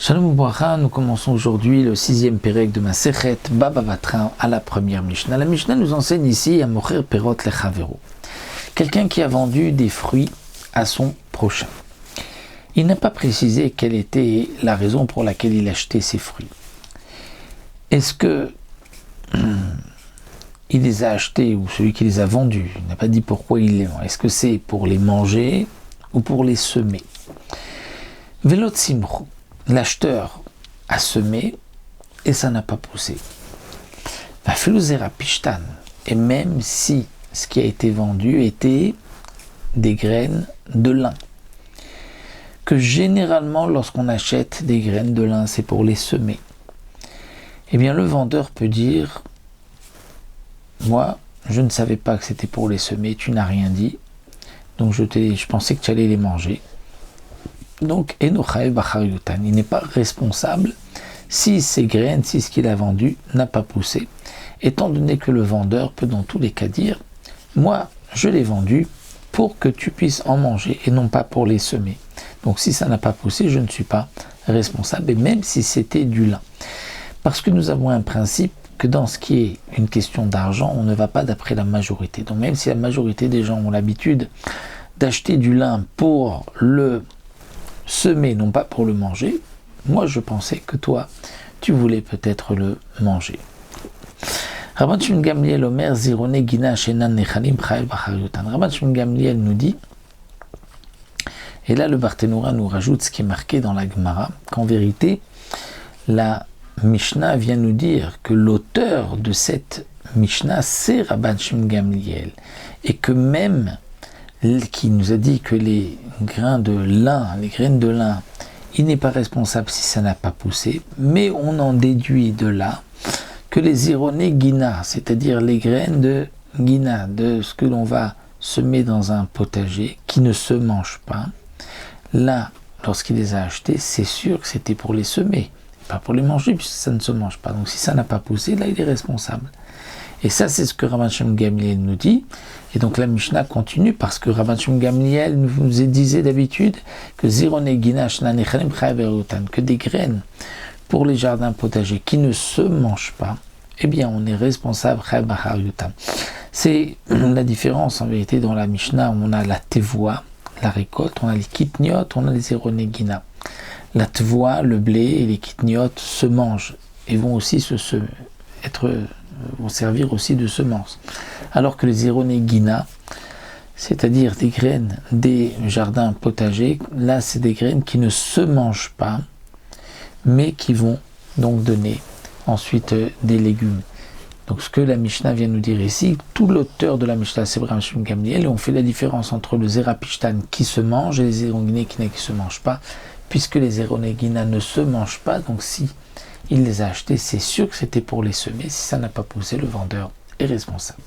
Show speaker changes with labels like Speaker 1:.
Speaker 1: Shalom Ubracha, nous commençons aujourd'hui le 6e pérec de Masechet Baba Batra à la première Mishnah. La Mishnah nous enseigne ici à Mocher Perot Lechavero. Quelqu'un qui a vendu des fruits à son prochain. Il n'a pas précisé quelle était la raison pour laquelle il achetait ces fruits. Est-ce que il les a achetés ou celui qui les a vendus, il n'a pas dit pourquoi il les vend. Est-ce que c'est pour les manger ou pour les semer? Velot Simro. L'acheteur a semé et ça n'a pas poussé. Et même si ce qui a été vendu était des graines de lin, que généralement lorsqu'on achète des graines de lin, c'est pour les semer, eh bien le vendeur peut dire: moi, je ne savais pas que c'était pour les semer, tu n'as rien dit, donc je pensais que tu allais les manger. Donc, il n'est pas responsable si ces graines, si ce qu'il a vendu n'a pas poussé, étant donné que le vendeur peut dans tous les cas dire: moi, je l'ai vendu pour que tu puisses en manger et non pas pour les semer. Donc, si ça n'a pas poussé, je ne suis pas responsable, et même si c'était du lin. Parce que nous avons un principe que dans ce qui est une question d'argent, on ne va pas d'après la majorité. Donc, même si la majorité des gens ont l'habitude d'acheter du lin pour le semer, non pas pour le manger, moi je pensais que toi, tu voulais peut-être le manger. Rabban Shimon Gamliel Omer Zirone Gina Shenan Nechalim Chayav B'Chariyutan. Rabban Shimon Gamliel nous dit, et là le Barthénoura nous rajoute ce qui est marqué dans la Gemara, qu'en vérité, la Mishnah vient nous dire que l'auteur de cette Mishnah, c'est Rabban Shimon Gamliel, et que même qui nous a dit que les graines de lin, il n'est pas responsable si ça n'a pas poussé, mais on en déduit de là que les ironées guina, c'est-à-dire les graines de guina, de ce que l'on va semer dans un potager, qui ne se mangent pas, là, lorsqu'il les a achetés, c'est sûr que c'était pour les semer, pas pour les manger, puisque ça ne se mange pas. Donc si ça n'a pas poussé, là, il est responsable. Et ça, c'est ce que Rabban Shimon Gamliel nous dit. Et donc la Mishnah continue parce que Rabban Shimon Gamliel nous disait d'habitude que que des graines pour les jardins potagers qui ne se mangent pas, eh bien on est responsable. C'est la différence en vérité dans la Mishnah. On a la tevoa, la récolte, on a les kitniot, on a les zéroné gina. La tevoa, le blé et les kitniot se mangent et vont aussi vont servir aussi de semences. Alors que les ironées guina, c'est-à-dire des graines des jardins potagers, là c'est des graines qui ne se mangent pas, mais qui vont donc donner ensuite des légumes. Donc ce que la Mishnah vient nous dire ici, tout l'auteur de la Mishnah, c'est Rabban Shimon Gamliel, et on fait la différence entre le zérapishtan qui se mange et les ironées guina qui ne se mangent pas, puisque les ironées guina ne se mangent pas, donc si il les a achetés, c'est sûr que c'était pour les semer. Si ça n'a pas poussé, le vendeur est responsable.